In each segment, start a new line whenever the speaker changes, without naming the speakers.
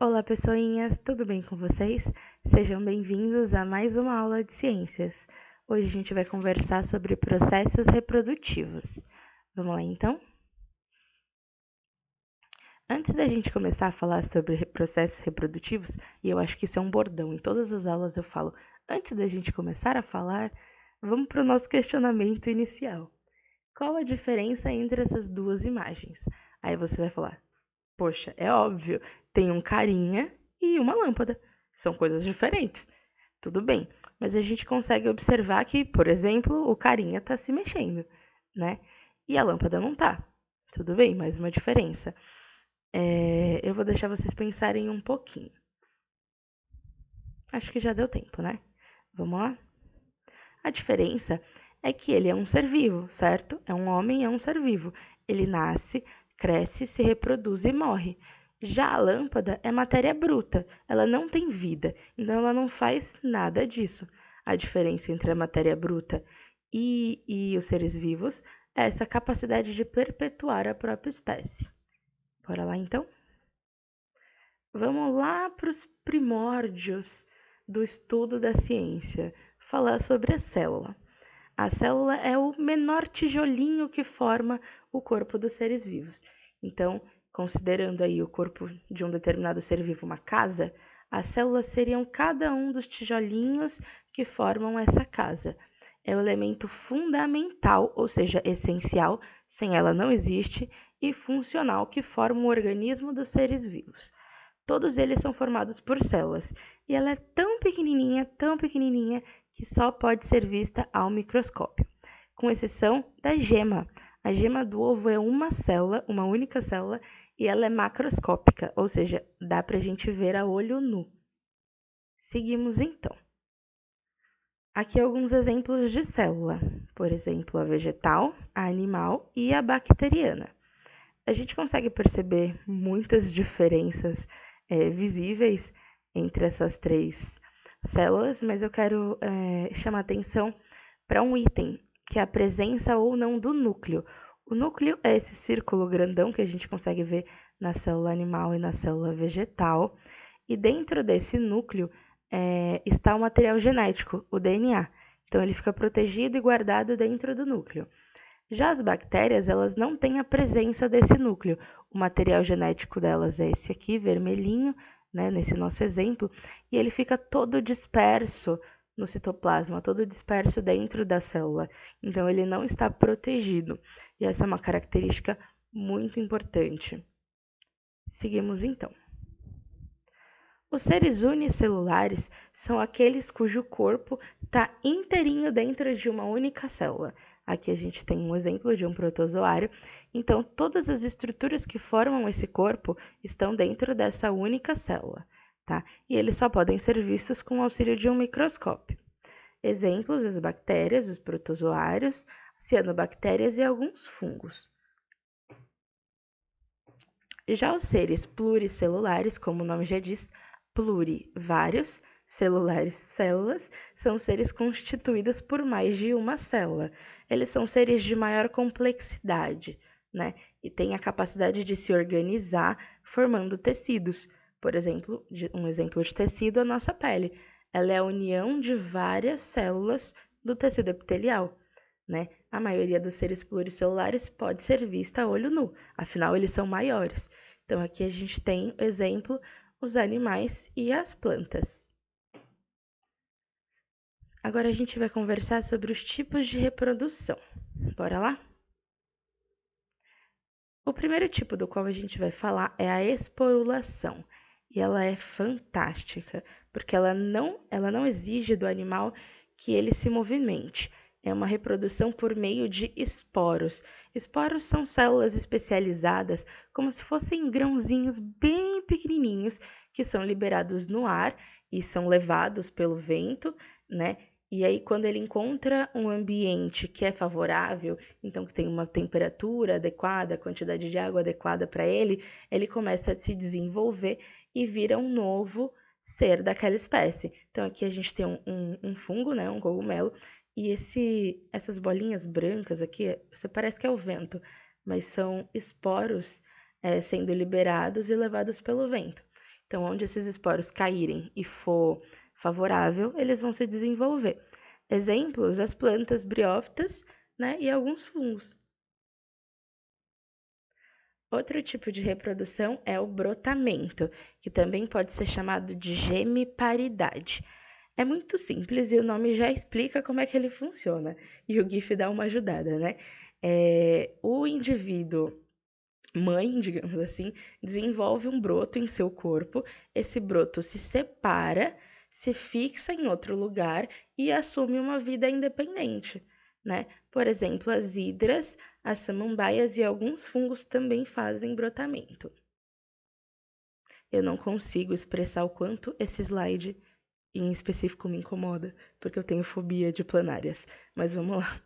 Olá, pessoinhas, tudo bem com vocês? Sejam bem-vindos a mais uma aula de ciências. Hoje a gente vai conversar sobre processos reprodutivos. Vamos lá, então? Antes da gente começar a falar sobre processos reprodutivos, e eu acho que isso é um bordão, em todas as aulas eu falo, antes da gente começar a falar, vamos para o nosso questionamento inicial. Qual a diferença entre essas duas imagens? Aí você vai falar, poxa, é óbvio, tem um carinha e uma lâmpada. São coisas diferentes. Tudo bem, mas a gente consegue observar que, por exemplo, o carinha está se mexendo, né? E a lâmpada não está. Tudo bem, mais uma diferença. Eu vou deixar vocês pensarem um pouquinho. Acho que já deu tempo, né? Vamos lá? A diferença é que ele é um ser vivo, certo? É um homem, é um ser vivo. Ele nasce, cresce, se reproduz e morre. Já a lâmpada é matéria bruta, ela não tem vida, então ela não faz nada disso. A diferença entre a matéria bruta e os seres vivos é essa capacidade de perpetuar a própria espécie. Bora lá então? Vamos lá para os primórdios do estudo da ciência, falar sobre a célula. A célula é o menor tijolinho que forma o corpo dos seres vivos. Então, considerando aí o corpo de um determinado ser vivo uma casa, as células seriam cada um dos tijolinhos que formam essa casa. É o elemento fundamental, ou seja, essencial, sem ela não existe, e funcional que forma o organismo dos seres vivos. Todos eles são formados por células, e ela é tão pequenininha, que só pode ser vista ao microscópio, com exceção da gema. A gema do ovo é uma célula, uma única célula, e ela é macroscópica, ou seja, dá para a gente ver a olho nu. Seguimos então. Aqui alguns exemplos de célula, por exemplo, a vegetal, a animal e a bacteriana. A gente consegue perceber muitas diferenças visíveis entre essas três células, mas eu quero chamar atenção para um item, que é a presença ou não do núcleo. O núcleo é esse círculo grandão que a gente consegue ver na célula animal e na célula vegetal, e dentro desse núcleo está o material genético, o DNA. Então, ele fica protegido e guardado dentro do núcleo. Já as bactérias, elas não têm a presença desse núcleo. O material genético delas é esse aqui, vermelhinho, né, nesse nosso exemplo, e ele fica todo disperso no citoplasma, todo disperso dentro da célula. Então, ele não está protegido. E essa é uma característica muito importante. Seguimos então. Os seres unicelulares são aqueles cujo corpo está inteirinho dentro de uma única célula. Aqui a gente tem um exemplo de um protozoário. Então, todas as estruturas que formam esse corpo estão dentro dessa única célula, tá? E eles só podem ser vistos com o auxílio de um microscópio. Exemplos: as bactérias, os protozoários, cianobactérias e alguns fungos. Já os seres pluricelulares, como o nome já diz, vários, celulares, células, são seres constituídos por mais de uma célula. Eles são seres de maior complexidade, né? E têm a capacidade de se organizar formando tecidos. Por exemplo, um exemplo de tecido, a nossa pele. Ela é a união de várias células do tecido epitelial, né? A maioria dos seres pluricelulares pode ser vista a olho nu, afinal eles são maiores. Então aqui a gente tem exemplo os animais e as plantas. Agora a gente vai conversar sobre os tipos de reprodução. Bora lá? O primeiro tipo do qual a gente vai falar é a esporulação. E ela é fantástica, porque ela não exige do animal que ele se movimente. É uma reprodução por meio de esporos. Esporos são células especializadas, como se fossem grãozinhos bem pequenininhos, que são liberados no ar e são levados pelo vento, né? E aí, quando ele encontra um ambiente que é favorável, então que tem uma temperatura adequada, quantidade de água adequada para ele, ele começa a se desenvolver e vira um novo ser daquela espécie. Então aqui a gente tem um fungo, né, um cogumelo, e essas bolinhas brancas aqui, você parece que é o vento, mas são esporos sendo liberados e levados pelo vento. Então, onde esses esporos caírem e for favorável, eles vão se desenvolver. Exemplos, as plantas briófitas, né, e alguns fungos. Outro tipo de reprodução é o brotamento, que também pode ser chamado de gemiparidade. É muito simples e o nome já explica como é que ele funciona. E o GIF dá uma ajudada, né? O indivíduo mãe, digamos assim, desenvolve um broto em seu corpo, esse broto se separa, se fixa em outro lugar e assume uma vida independente, né? Por exemplo, as hidras, as samambaias e alguns fungos também fazem brotamento. Eu não consigo expressar o quanto esse slide em específico me incomoda, porque eu tenho fobia de planárias. Mas vamos lá.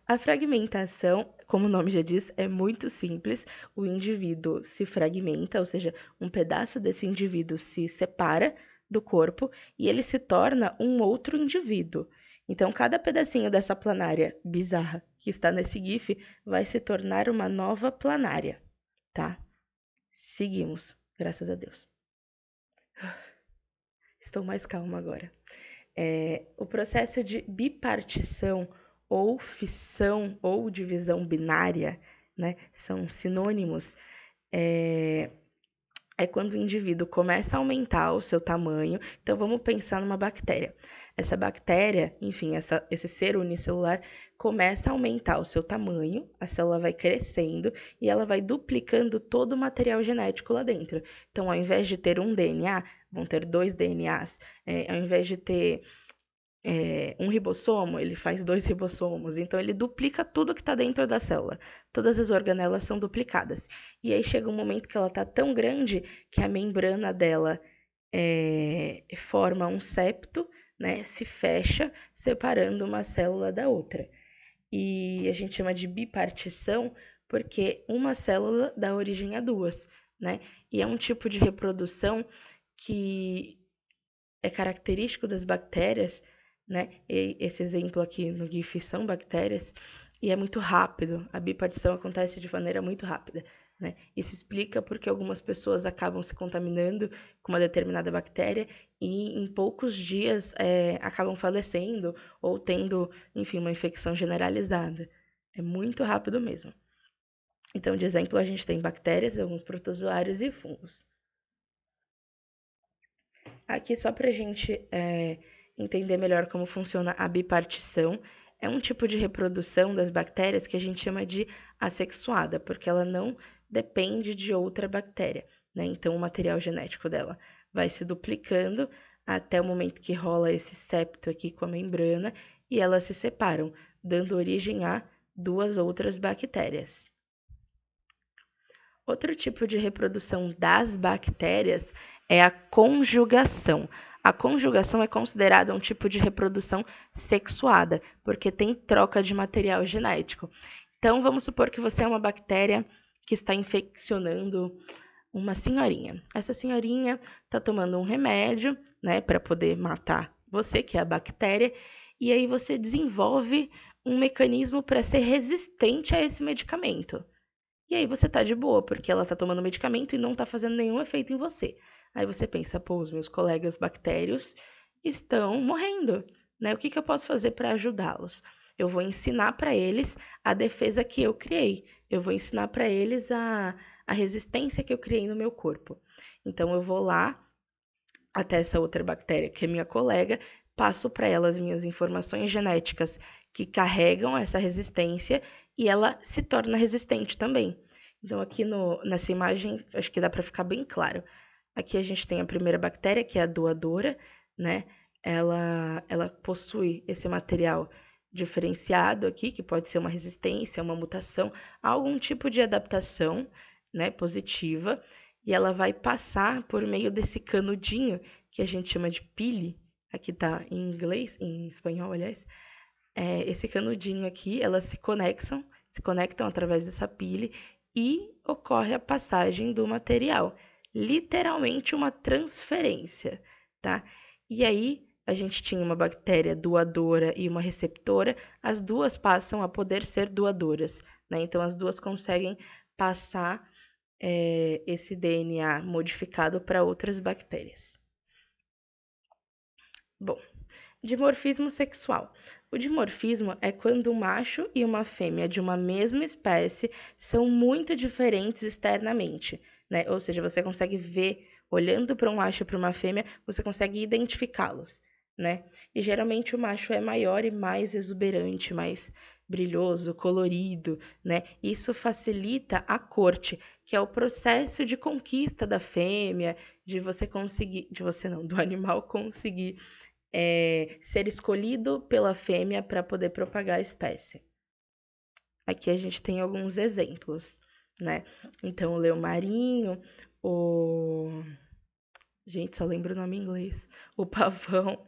A fragmentação, como o nome já diz, é muito simples. O indivíduo se fragmenta, ou seja, um pedaço desse indivíduo se separa do corpo e ele se torna um outro indivíduo. Então, cada pedacinho dessa planária bizarra que está nesse GIF vai se tornar uma nova planária, tá? Seguimos, graças a Deus. Estou mais calma agora. O processo de bipartição ou fissão ou divisão binária, né, são sinônimos, é quando o indivíduo começa a aumentar o seu tamanho. Então, vamos pensar numa bactéria. Essa bactéria, enfim, esse ser unicelular, começa a aumentar o seu tamanho, a célula vai crescendo e ela vai duplicando todo o material genético lá dentro. Então, ao invés de ter um DNA, vão ter 2 DNAs. Ao invés de ter um ribossomo, ele faz 2 ribossomos. Então, ele duplica tudo que está dentro da célula. Todas as organelas são duplicadas. E aí chega um momento que ela está tão grande que a membrana dela forma um septo, né? Se fecha, separando uma célula da outra. E a gente chama de bipartição porque uma célula dá origem a 2, né? E é um tipo de reprodução que é característico das bactérias, né? E esse exemplo aqui no GIF são bactérias, e é muito rápido. A bipartição acontece de maneira muito rápida, né? Isso explica porque algumas pessoas acabam se contaminando com uma determinada bactéria e em poucos dias acabam falecendo ou tendo, enfim, uma infecção generalizada. É muito rápido mesmo. Então, de exemplo, a gente tem bactérias, alguns protozoários e fungos. Aqui, só para a gente entender melhor como funciona a bipartição, é um tipo de reprodução das bactérias que a gente chama de assexuada, porque ela não depende de outra bactéria, né? Então, o material genético dela vai se duplicando até o momento que rola esse septo aqui com a membrana e elas se separam, dando origem a 2 outras bactérias. Outro tipo de reprodução das bactérias é a conjugação. A conjugação é considerada um tipo de reprodução sexuada, porque tem troca de material genético. Então, vamos supor que você é uma bactéria que está infeccionando uma senhorinha. Essa senhorinha está tomando um remédio, né, para poder matar você, que é a bactéria, e aí você desenvolve um mecanismo para ser resistente a esse medicamento. E aí você tá de boa, porque ela tá tomando medicamento e não tá fazendo nenhum efeito em você. Aí você pensa, pô, os meus colegas bactérios estão morrendo, né? O que eu posso fazer para ajudá-los? Eu vou ensinar para eles a defesa que eu criei. Eu vou ensinar para eles a resistência que eu criei no meu corpo. Então eu vou lá até essa outra bactéria, que é minha colega, passo para ela as minhas informações genéticas que carregam essa resistência e ela se torna resistente também. Então, aqui nessa imagem, acho que dá para ficar bem claro. Aqui a gente tem a primeira bactéria, que é a doadora, né? Ela possui esse material diferenciado aqui, que pode ser uma resistência, uma mutação, algum tipo de adaptação, né, positiva, e ela vai passar por meio desse canudinho, que a gente chama de pile, aqui tá em inglês, em espanhol, aliás, esse canudinho aqui, elas se conectam através dessa pile e ocorre a passagem do material, literalmente uma transferência, tá? E aí, a gente tinha uma bactéria doadora e uma receptora, as duas passam a poder ser doadoras, né? Então, as duas conseguem passar esse DNA modificado para outras bactérias. Bom, dimorfismo sexual. O dimorfismo é quando um macho e uma fêmea de uma mesma espécie são muito diferentes externamente, né? Ou seja, você consegue ver, olhando para um macho e para uma fêmea, você consegue identificá-los, né? E geralmente o macho é maior e mais exuberante, mais brilhoso, colorido, né? Isso facilita a corte, que é o processo de conquista da fêmea, de você conseguir, de você não, do animal conseguir ser escolhido pela fêmea para poder propagar a espécie. Aqui a gente tem alguns exemplos, né? Então, o leão marinho, o... Gente, só lembro o nome em inglês. O pavão,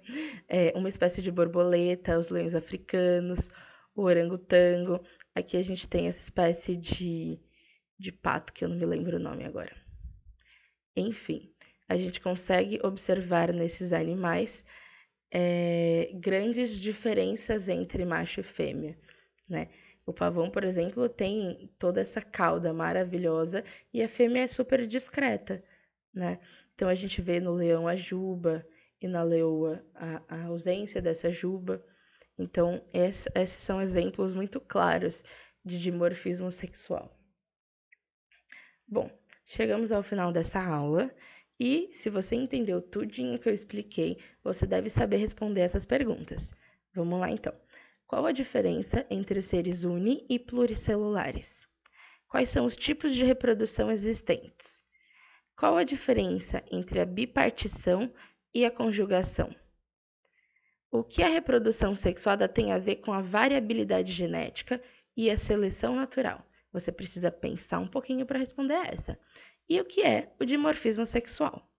uma espécie de borboleta, os leões africanos, o orangotango. Aqui a gente tem essa espécie de pato, que eu não me lembro o nome agora. Enfim, a gente consegue observar nesses animais grandes diferenças entre macho e fêmea, né? O pavão, por exemplo, tem toda essa cauda maravilhosa e a fêmea é super discreta, né? Então a gente vê no leão a juba e na leoa a ausência dessa juba. Então, esses são exemplos muito claros de dimorfismo sexual. Bom, chegamos ao final dessa aula e, se você entendeu tudinho que eu expliquei, você deve saber responder essas perguntas. Vamos lá, então. Qual a diferença entre os seres uni e pluricelulares? Quais são os tipos de reprodução existentes? Qual a diferença entre a bipartição e a conjugação? O que a reprodução sexuada tem a ver com a variabilidade genética e a seleção natural? Você precisa pensar um pouquinho para responder essa. E o que é o dimorfismo sexual?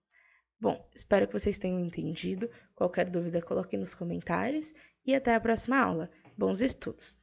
Bom, espero que vocês tenham entendido. Qualquer dúvida, coloque nos comentários e até a próxima aula. Bons estudos!